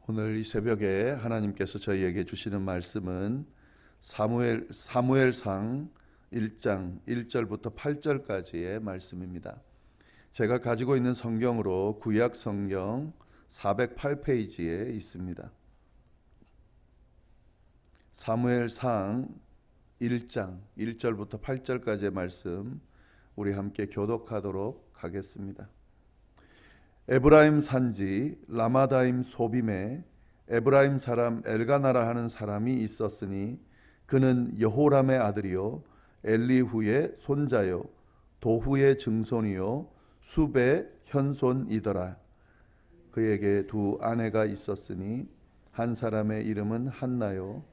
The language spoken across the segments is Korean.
오늘 이 새벽에 하나님께서 저희에게 주시는 말씀은 사무엘상 1장 1절부터 8절까지의 말씀입니다. 제가 가지고 있는 성경으로 구약 성경 408페이지에 있습니다. 사무엘상 1장 1절부터 8절까지의 말씀 우리 함께 교독하도록 하겠습니다. 에브라임 산지 라마다임 소빔에 에브라임 사람 엘가나라 하는 사람이 있었으니 그는 여호람의 아들이요 엘리후의 손자요 도후의 증손이요 숲의 현손이더라. 그에게 두 아내가 있었으니 한 사람의 이름은 한나요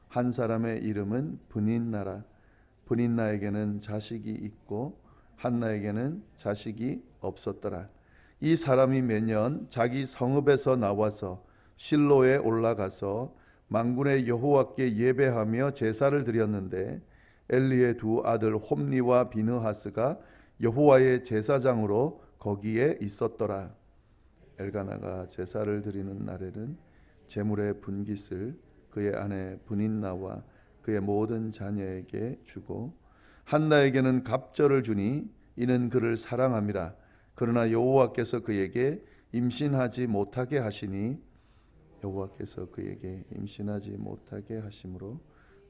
한 사람의 이름은 브닌나라. 브닌나에게는 자식이 있고 한나에게는 자식이 없었더라. 이 사람이 매년 자기 성읍에서 나와서 실로에 올라가서 만군의 여호와께 예배하며 제사를 드렸는데 엘리의 두 아들 홈니와 비느하스가 여호와의 제사장으로 거기에 있었더라. 엘가나가 제사를 드리는 날에는 제물의 분깃을 그의 아내 브닌나와 그의 모든 자녀에게 주고 한나에게는 갑절을 주니 이는 그를 사랑함이라. 그러나 여호와께서 그에게 임신하지 못하게 하시니 여호와께서 그에게 임신하지 못하게 하심으로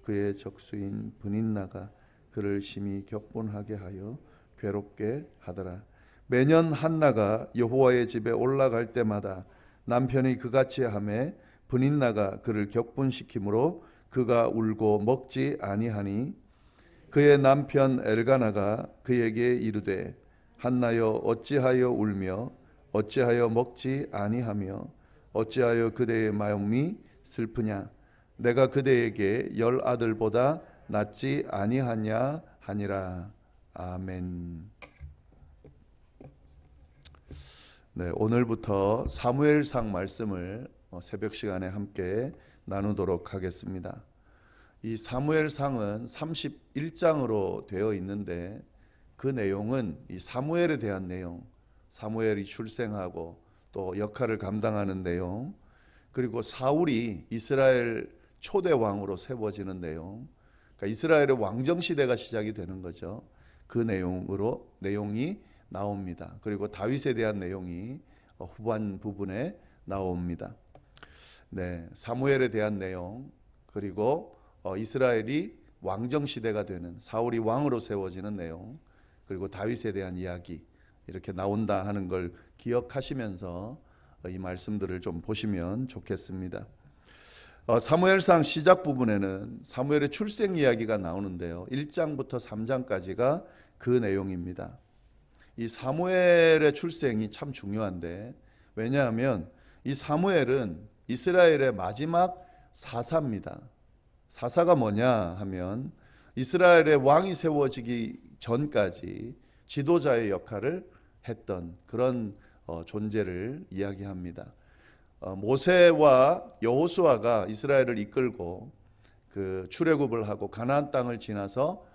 그의 적수인 브닌나가 그를 심히 격분하게 하여 괴롭게 하더라. 매년 한나가 여호와의 집에 올라갈 때마다 남편이 그같이 하매 브닌나가 그를 격분시키므로 그가 울고 먹지 아니하니 그의 남편 엘가나가 그에게 이르되 한나여 어찌하여 울며 어찌하여 먹지 아니하며 어찌하여 그대의 마음이 슬프냐. 내가 그대에게 10 아들보다 낫지 아니하냐 하니라. 아멘. 네, 오늘부터 사무엘상 말씀을 새벽 시간에 함께 나누도록 하겠습니다. 이 사무엘상은 31장으로 되어 있는데 그 내용은 이 사무엘에 대한 내용, 사무엘이 출생하고 또 역할을 감당하는 내용, 그리고 사울이 이스라엘 초대 왕으로 세워지는 내용, 그러니까 이스라엘의 왕정 시대가 시작이 되는 거죠. 그 내용이 나옵니다. 그리고 다윗에 대한 내용이 후반 부분에 나옵니다. 네, 사무엘에 대한 내용, 그리고 이스라엘이 왕정 시대가 되는 사울이 왕으로 세워지는 내용, 그리고 다윗에 대한 이야기 이렇게 나온다 하는 걸 기억하시면서 이 말씀들을 좀 보시면 좋겠습니다. 사무엘상 시작 부분에는 사무엘의 출생 이야기가 나오는데요. 1장부터 3장까지가 그 내용입니다. 이 사무엘의 출생이 참 중요한데, 왜냐하면 이 사무엘은 이스라엘의 마지막 사사입니다. 사사가 뭐냐 하면 이스라엘의 왕이 세워지기 전까지 지도자의 역할을 했던 그런 존재를 이야기합니다. 모세와 여호수아가 이스라엘을 이끌고 그 출애굽을 하고 가나안 땅을 지나서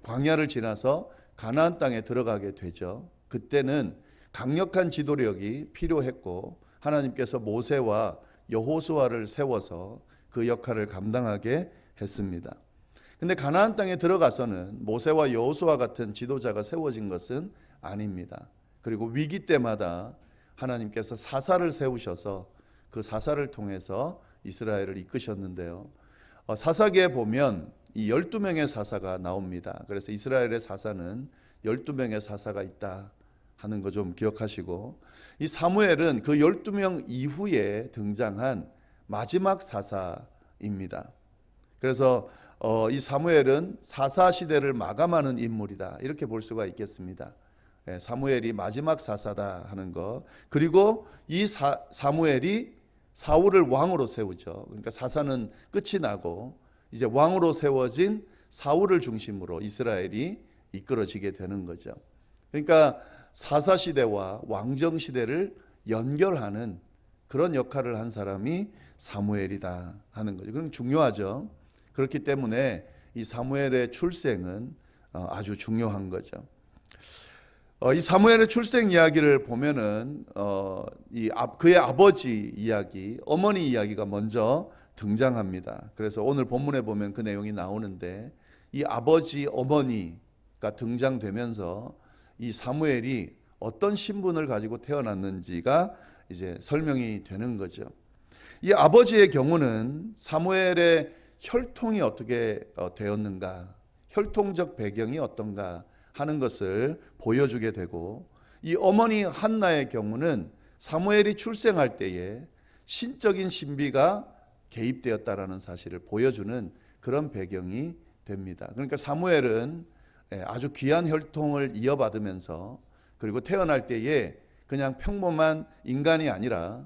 광야를 지나서 가나안 땅에 들어가게 되죠. 그때는 강력한 지도력이 필요했고 하나님께서 모세와 여호수아를 세워서 그 역할을 감당하게 했습니다. 근데 가나안 땅에 들어가서는 모세와 여호수아 같은 지도자가 세워진 것은 아닙니다. 그리고 위기 때마다 하나님께서 사사를 세우셔서 그 사사를 통해서 이스라엘을 이끄셨는데요. 사사기에 보면 이 12명의 사사가 나옵니다. 그래서 이스라엘의 사사는 12명의 사사가 있다 하는 거 좀 기억하시고, 이 사무엘은 그 12명 이후에 등장한 마지막 사사입니다. 그래서 이 사무엘은 사사 시대를 마감하는 인물이다 이렇게 볼 수가 있겠습니다. 사무엘이 마지막 사사다 하는 거. 그리고 이 사무엘이 사울을 왕으로 세우죠. 그러니까 사사는 끝이 나고 이제 왕으로 세워진 사울을 중심으로 이스라엘이 이끌어지게 되는 거죠. 그러니까 사사 시대와 왕정 시대를 연결하는 그런 역할을 한 사람이 사무엘이다 하는 거죠. 그럼 중요하죠. 그렇기 때문에 이 사무엘의 출생은 아주 중요한 거죠. 이 사무엘의 출생 이야기를 보면은 그의 아버지 이야기, 어머니 이야기가 먼저 등장합니다. 그래서 오늘 본문에 보면 그 내용이 나오는데 이 아버지, 어머니가 등장되면서 이 사무엘이 어떤 신분을 가지고 태어났는지가 이제 설명이 되는 거죠. 이 아버지의 경우는 사무엘의 혈통이 어떻게 되었는가, 혈통적 배경이 어떤가 하는 것을 보여주게 되고, 이 어머니 한나의 경우는 사무엘이 출생할 때에 신적인 신비가 개입되었다라는 사실을 보여주는 그런 배경이 됩니다. 그러니까 사무엘은 아주 귀한 혈통을 이어받으면서, 그리고 태어날 때에 그냥 평범한 인간이 아니라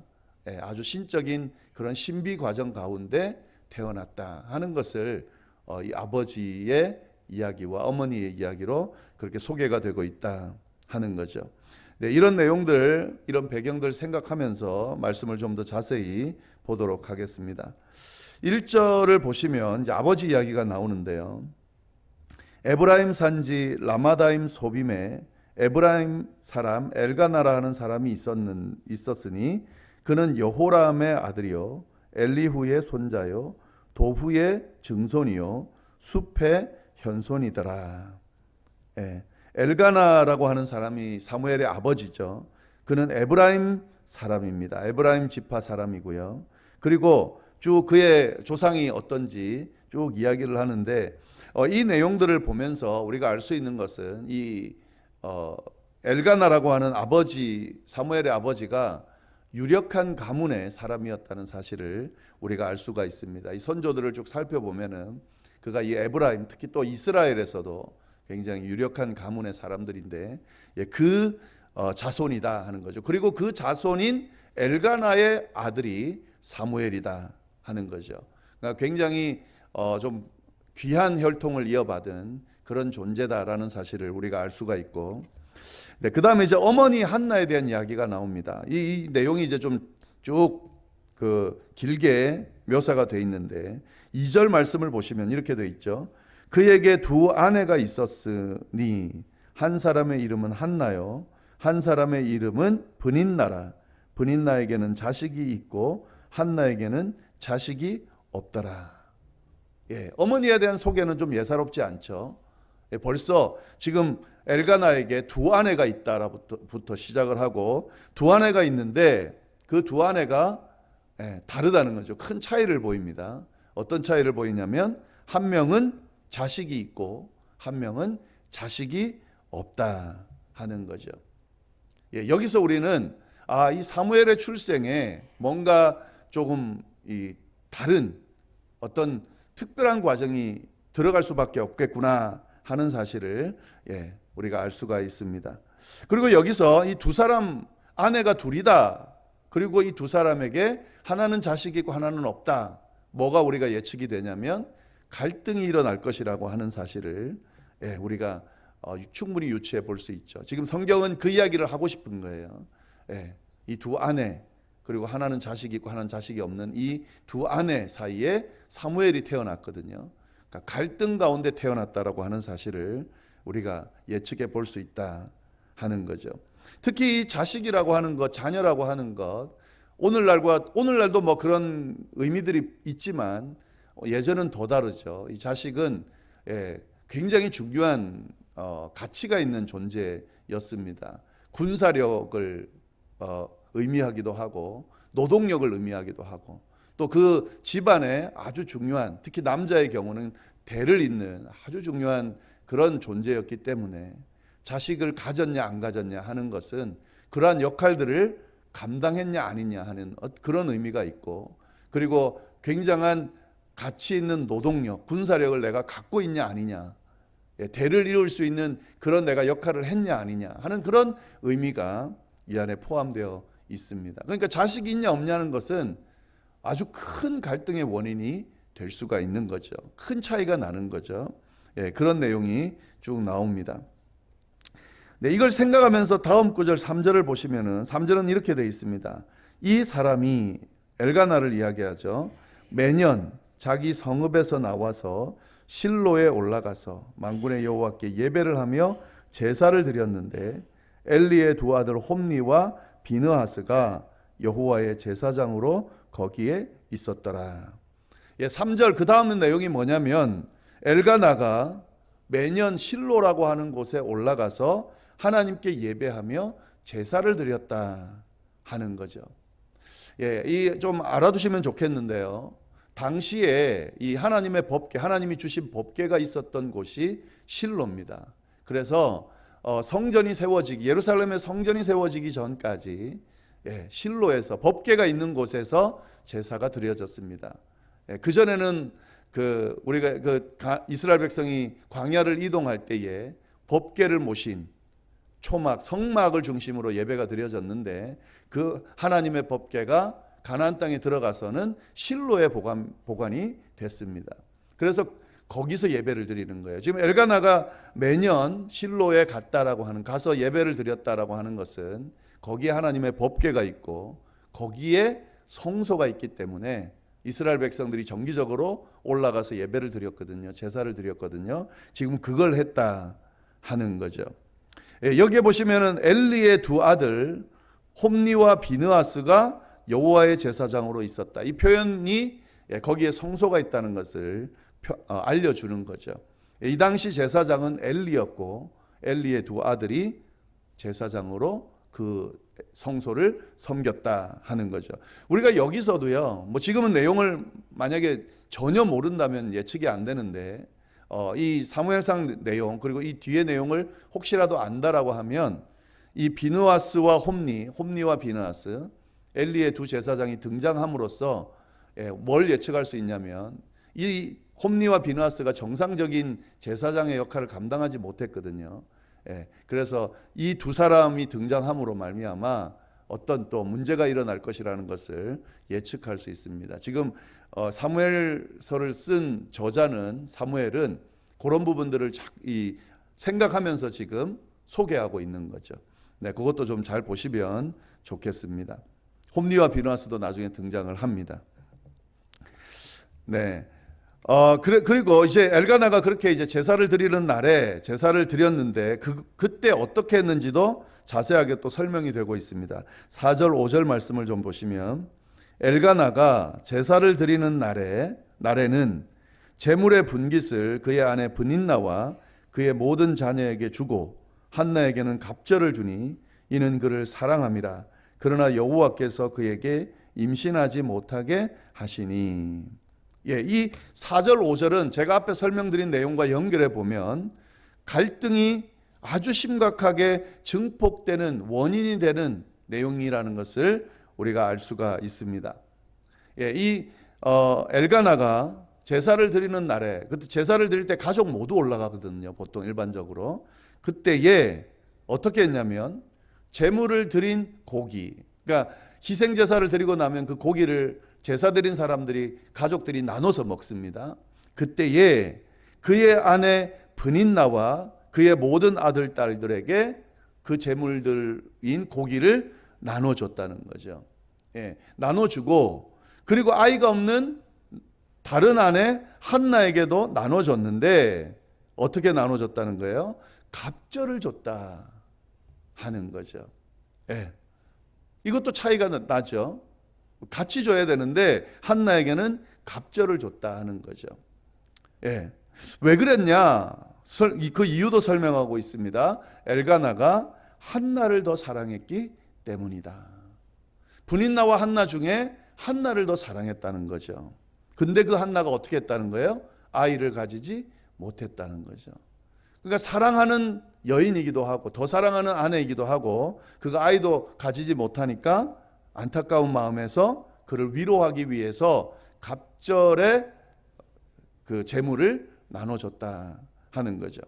아주 신적인 그런 신비 과정 가운데 태어났다 하는 것을 이 아버지의 이야기와 어머니의 이야기로 그렇게 소개가 되고 있다 하는 거죠. 네, 이런 내용들, 이런 배경들 생각하면서 말씀을 좀 더 자세히 보도록 하겠습니다. 1절을 보시면 이제 아버지 이야기가 나오는데요. 에브라임 산지 라마다임 소빔에 에브라임 사람 엘가나라 하는 사람이 있었으니 그는 여호람의 아들이요 엘리후의 손자요 도후의 증손이요 숲의 현손이더라. 엘가나라고 하는 사람이 사무엘의 아버지죠. 그는 에브라임 사람입니다. 에브라임 지파 사람이고요. 그리고 쭉 그의 조상이 어떤지 쭉 이야기를 하는데 이 내용들을 보면서 우리가 알 수 있는 것은 이 엘가나라고 하는 아버지, 사무엘의 아버지가 유력한 가문의 사람이었다는 사실을 우리가 알 수가 있습니다. 이 선조들을 쭉 살펴보면은 그가 이 에브라임, 특히 또 이스라엘에서도 굉장히 유력한 가문의 사람들인데 그 자손이다 하는 거죠. 그리고 그 자손인 엘가나의 아들이 사무엘이다 하는 거죠. 그러니까 굉장히 좀 귀한 혈통을 이어받은 그런 존재다라는 사실을 우리가 알 수가 있고, 네, 그 다음에 이제 어머니 한나에 대한 이야기가 나옵니다. 이 내용이 이제 좀 쭉 길게 묘사가 되어 있는데 2절 말씀을 보시면 이렇게 되어 있죠. 그에게 두 아내가 있었으니 한 사람의 이름은 한나요 한 사람의 이름은 브닌나라. 브닌나에게는 자식이 있고 한나에게는 자식이 없더라. 어머니에 대한 소개는 좀 예사롭지 않죠. 벌써 지금 엘가나에게 두 아내가 있다부터 시작을 하고 두 아내가 있는데 그 두 아내가 다르다는 거죠. 큰 차이를 보입니다. 어떤 차이를 보이냐면 한 명은 자식이 있고 한 명은 자식이 없다 하는 거죠. 여기서 우리는 이 사무엘의 출생에 뭔가 조금 다른 어떤 특별한 과정이 들어갈 수밖에 없겠구나 하는 사실을 우리가 알 수가 있습니다. 그리고 여기서 이 두 사람 아내가 둘이다. 그리고 이 두 사람에게 하나는 자식이 있고 하나는 없다. 뭐가 우리가 예측이 되냐면 갈등이 일어날 것이라고 하는 사실을 우리가 충분히 유추해 볼 수 있죠. 지금 성경은 그 이야기를 하고 싶은 거예요. 이 두 아내, 그리고 하나는 자식이 있고 하나는 자식이 없는 이 두 아내 사이에 사무엘이 태어났거든요. 그러니까 갈등 가운데 태어났다라고 하는 사실을 우리가 예측해 볼 수 있다 하는 거죠. 특히 자식이라고 하는 것, 자녀라고 하는 것, 오늘날도 뭐 그런 의미들이 있지만 예전은 더 다르죠. 이 자식은 굉장히 중요한 가치가 있는 존재였습니다. 군사력을 의미하기도 하고 노동력을 의미하기도 하고 또 그 집안에 아주 중요한, 특히 남자의 경우는 대를 잇는 아주 중요한 그런 존재였기 때문에 자식을 가졌냐 안 가졌냐 하는 것은 그러한 역할들을 감당했냐 아니냐 하는 그런 의미가 있고, 그리고 굉장한 가치 있는 노동력, 군사력을 내가 갖고 있냐 아니냐, 대를 이룰 수 있는 그런 내가 역할을 했냐 아니냐 하는 그런 의미가 이 안에 포함되어 있습니다. 그러니까 자식이 있냐 없냐는 것은 아주 큰 갈등의 원인이 될 수가 있는 거죠. 큰 차이가 나는 거죠. 그런 내용이 쭉 나옵니다. 이걸 생각하면서 다음 구절 3절을 보시면은 3절은 이렇게 되어 있습니다. 이 사람이 엘가나를 이야기하죠. 매년 자기 성읍에서 나와서 실로에 올라가서 만군의 여호와께 예배를 하며 제사를 드렸는데 엘리의 두 아들 홈니와 비느하스가 여호와의 제사장으로 거기에 있었더라. 3절 그 다음 내용이 뭐냐면 엘가나가 매년 실로라고 하는 곳에 올라가서 하나님께 예배하며 제사를 드렸다 하는 거죠. 이 좀 알아두시면 좋겠는데요. 당시에 이 하나님의 법궤, 하나님이 주신 법궤가 있었던 곳이 실로입니다. 그래서 성전이 세워지기, 예루살렘의 성전이 세워지기 전까지 실로에서 법궤가 있는 곳에서 제사가 드려졌습니다. 그 전에는 우리가 이스라엘 백성이 광야를 이동할 때에 법궤를 모신 초막, 성막을 중심으로 예배가 드려졌는데 그 하나님의 법궤가 가나안 땅에 들어가서는 실로에 보관이 됐습니다. 그래서 거기서 예배를 드리는 거예요. 지금 엘가나가 매년 실로에 가서 예배를 드렸다라고 하는 것은 거기에 하나님의 법궤가 있고 거기에 성소가 있기 때문에 이스라엘 백성들이 정기적으로 올라가서 예배를 드렸거든요. 제사를 드렸거든요. 지금 그걸 했다 하는 거죠. 여기에 보시면은 엘리의 두 아들 홈니와 비느하스가 여호와의 제사장으로 있었다. 이 표현이 거기에 성소가 있다는 것을 알려주는 거죠. 이 당시 제사장은 엘리였고 엘리의 두 아들이 제사장으로 그 성소를 섬겼다 하는 거죠. 우리가 여기서도요, 지금은 내용을 만약에 전혀 모른다면 예측이 안 되는데 이 사무엘상 내용 그리고 이 뒤의 내용을 혹시라도 안다라고 하면 이 비느하스와 홈니와 비느하스 엘리의 두 제사장이 등장함으로써 뭘 예측할 수 있냐면 이 홈니와 비느하스가 정상적인 제사장의 역할을 감당하지 못했거든요. 그래서 이 두 사람이 등장함으로 말미암아 어떤 또 문제가 일어날 것이라는 것을 예측할 수 있습니다. 지금 사무엘서를 쓴 저자는 사무엘은 그런 부분들을 생각하면서 지금 소개하고 있는 거죠. 그것도 좀 잘 보시면 좋겠습니다. 홈니와 비느하스도 나중에 등장을 합니다. 그리고 이제 엘가나가 그렇게 이제 제사를 드리는 날에 제사를 드렸는데 그때 어떻게 했는지도 자세하게 또 설명이 되고 있습니다. 4절 5절 말씀을 좀 보시면 엘가나가 제사를 드리는 날에는 제물의 분깃을 그의 아내 브닌나와 그의 모든 자녀에게 주고 한나에게는 갑절을 주니 이는 그를 사랑함이라. 그러나 여호와께서 그에게 임신하지 못하게 하시니. 이 4절 5절은 제가 앞에 설명드린 내용과 연결해 보면 갈등이 아주 심각하게 증폭되는 원인이 되는 내용이라는 것을 우리가 알 수가 있습니다. 이 엘가나가 제사를 드리는 날에, 그때 제사를 드릴 때 가족 모두 올라가거든요. 보통 일반적으로. 그때에 어떻게 했냐면 제물을 드린 고기, 그러니까 희생 제사를 드리고 나면 그 고기를 제사 드린 사람들이 가족들이 나눠서 먹습니다. 그때에 그의 아내 브닌나와 그의 모든 아들 딸들에게 그 제물들인 고기를 나눠줬다는 거죠. 나눠주고 그리고 아이가 없는 다른 아내 한나에게도 나눠줬는데 어떻게 나눠줬다는 거예요? 갑절을 줬다 하는 거죠. 이것도 차이가 나죠. 같이 줘야 되는데 한나에게는 갑절을 줬다 하는 거죠. 왜 그랬냐? 그 이유도 설명하고 있습니다. 엘가나가 한나를 더 사랑했기 때문이다. 브닌나와 한나 중에 한나를 더 사랑했다는 거죠. 근데 그 한나가 어떻게 했다는 거예요? 아이를 가지지 못했다는 거죠. 그러니까 사랑하는 여인이기도 하고 더 사랑하는 아내이기도 하고 그가 아이도 가지지 못하니까 안타까운 마음에서 그를 위로하기 위해서 갑절의 그 재물을 나눠줬다 하는 거죠.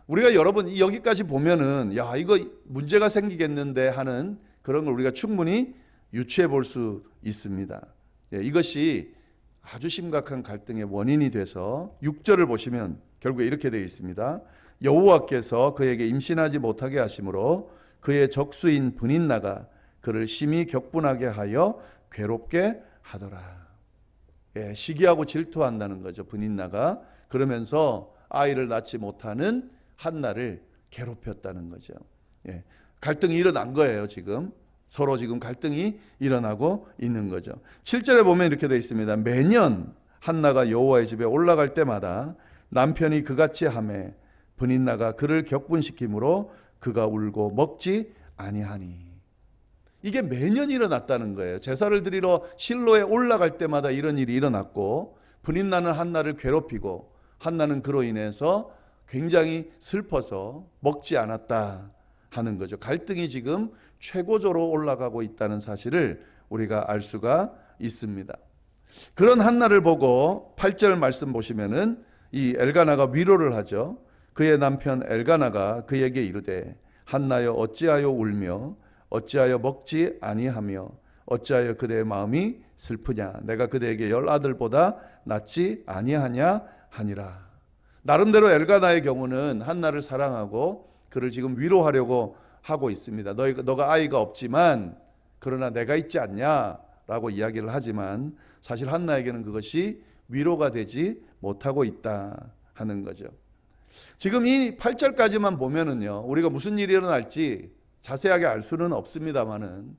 우리가 여러분 여기까지 보면은 이거 문제가 생기겠는데 하는 그런 걸 우리가 충분히 유추해 볼 수 있습니다. 이것이 아주 심각한 갈등의 원인이 돼서 6절을 보시면 결국에 이렇게 되어 있습니다. 여호와께서 그에게 임신하지 못하게 하심으로 그의 적수인 브닌나가 그를 심히 격분하게 하여 괴롭게 하더라. 시기하고 질투한다는 거죠. 브닌나가. 그러면서 아이를 낳지 못하는 한나를 괴롭혔다는 거죠. 갈등이 일어난 거예요. 지금 서로 지금 갈등이 일어나고 있는 거죠. 7절에 보면 이렇게 되어 있습니다. 매년 한나가 여호와의 집에 올라갈 때마다 남편이 그같이 하매 브닛나가 그를 격분시키므로 그가 울고 먹지 아니하니. 이게 매년 일어났다는 거예요. 제사를 드리러 실로에 올라갈 때마다 이런 일이 일어났고, 브닛나는 한나를 괴롭히고 한나는 그로 인해서 굉장히 슬퍼서 먹지 않았다 하는 거죠. 갈등이 지금 최고조로 올라가고 있다는 사실을 우리가 알 수가 있습니다. 그런 한나를 보고 8절 말씀 보시면은 이 엘가나가 위로를 하죠. 그의 남편 엘가나가 그에게 이르되 한나여 어찌하여 울며 어찌하여 먹지 아니하며 어찌하여 그대의 마음이 슬프냐. 내가 그대에게 10 아들보다 낫지 아니하냐 하니라. 나름대로 엘가나의 경우는 한나를 사랑하고 그를 지금 위로하려고 하고 있습니다. 너가 아이가 없지만 그러나 내가 있지 않냐라고 이야기를 하지만 사실 한나에게는 그것이 위로가 되지 못하고 있다 하는 거죠. 지금 이 8절까지만 보면은요, 우리가 무슨 일이 일어날지 자세하게 알 수는 없습니다만은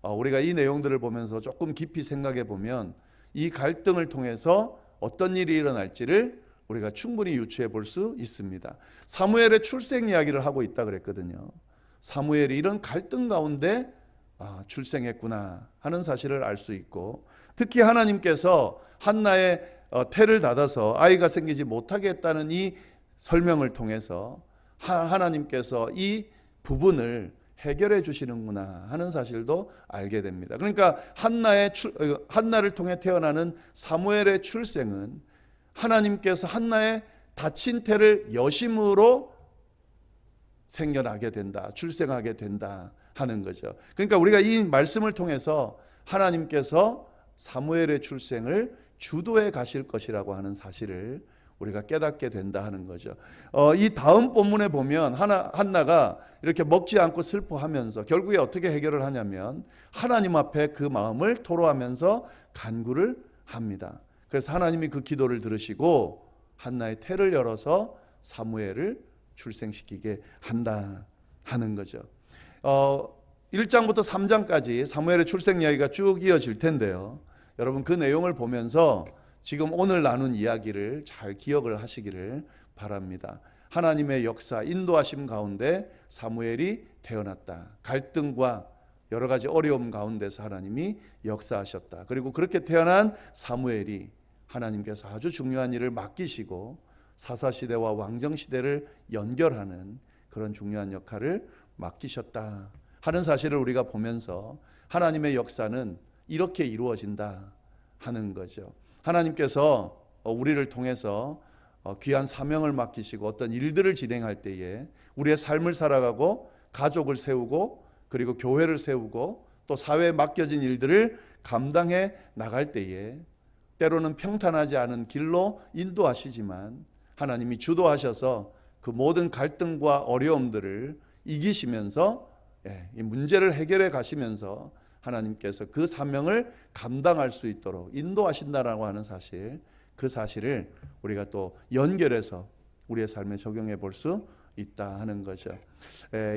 우리가 이 내용들을 보면서 조금 깊이 생각해 보면 이 갈등을 통해서 어떤 일이 일어날지를 우리가 충분히 유추해 볼 수 있습니다. 사무엘의 출생 이야기를 하고 있다 그랬거든요. 사무엘이 이런 갈등 가운데 출생했구나 하는 사실을 알 수 있고, 특히 하나님께서 한나의 태를 닫아서 아이가 생기지 못하게 했다는 이 설명을 통해서 하나님께서 이 부분을 해결해 주시는구나 하는 사실도 알게 됩니다. 그러니까 한나를 통해 태어나는 사무엘의 출생은 하나님께서 한나의 닫힌 태를 여심으로 생겨나게 된다, 출생하게 된다 하는 거죠. 그러니까 우리가 이 말씀을 통해서 하나님께서 사무엘의 출생을 주도해 가실 것이라고 하는 사실을 우리가 깨닫게 된다 하는 거죠. 이 다음 본문에 보면 한나가 이렇게 먹지 않고 슬퍼하면서 결국에 어떻게 해결을 하냐면 하나님 앞에 그 마음을 토로하면서 간구를 합니다. 그래서 하나님이 그 기도를 들으시고 한나의 태를 열어서 사무엘을 출생시키게 한다 하는 거죠. 1장부터 3장까지 사무엘의 출생 이야기가 쭉 이어질 텐데요. 여러분 그 내용을 보면서 지금 오늘 나눈 이야기를 잘 기억을 하시기를 바랍니다. 하나님의 역사, 인도하심 가운데 사무엘이 태어났다. 갈등과 여러 가지 어려움 가운데서 하나님이 역사하셨다. 그리고 그렇게 태어난 사무엘이 하나님께서 아주 중요한 일을 맡기시고 사사시대와 왕정시대를 연결하는 그런 중요한 역할을 맡기셨다 하는 사실을 우리가 보면서 하나님의 역사는 이렇게 이루어진다 하는 거죠. 하나님께서 우리를 통해서 귀한 사명을 맡기시고 어떤 일들을 진행할 때에 우리의 삶을 살아가고 가족을 세우고 그리고 교회를 세우고 또 사회에 맡겨진 일들을 감당해 나갈 때에 때로는 평탄하지 않은 길로 인도하시지만 하나님이 주도하셔서 그 모든 갈등과 어려움들을 이기시면서 이 문제를 해결해 가시면서 하나님께서 그 사명을 감당할 수 있도록 인도하신다라고 하는 사실, 그 사실을 우리가 또 연결해서 우리의 삶에 적용해 볼 수 있다 하는 거죠.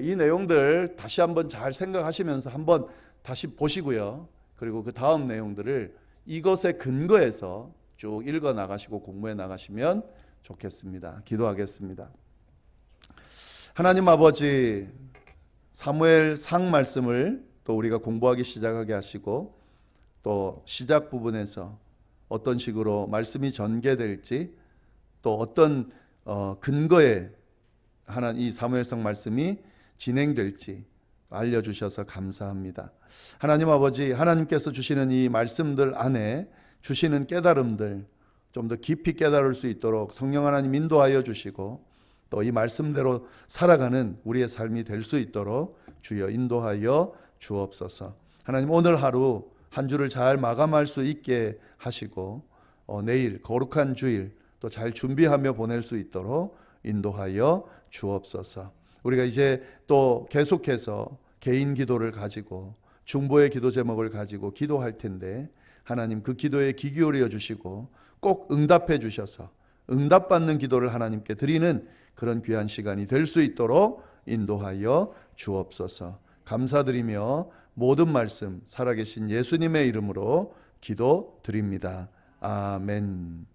이 내용들 다시 한번 잘 생각하시면서 한번 다시 보시고요. 그리고 그 다음 내용들을 이것에 근거해서 쭉 읽어 나가시고 공부해 나가시면 좋겠습니다. 기도하겠습니다. 하나님 아버지, 사무엘 상 말씀을 또 우리가 공부하기 시작하게 하시고 또 시작 부분에서 어떤 식으로 말씀이 전개될지 또 어떤 근거에 이 사무엘상 말씀이 진행될지 알려주셔서 감사합니다. 하나님 아버지, 하나님께서 주시는 이 말씀들 안에 주시는 깨달음들 좀 더 깊이 깨달을 수 있도록 성령 하나님 인도하여 주시고 또 이 말씀대로 살아가는 우리의 삶이 될 수 있도록 주여 인도하여 주옵소서. 하나님 오늘 하루 한 주를 잘 마감할 수 있게 하시고 내일 거룩한 주일 또 잘 준비하며 보낼 수 있도록 인도하여 주옵소서. 우리가 이제 또 계속해서 개인 기도를 가지고 중보의 기도 제목을 가지고 기도할 텐데 하나님 그 기도에 귀 기울여 주시고 꼭 응답해 주셔서 응답받는 기도를 하나님께 드리는 그런 귀한 시간이 될 수 있도록 인도하여 주옵소서. 감사드리며 모든 말씀 살아계신 예수님의 이름으로 기도드립니다. 아멘.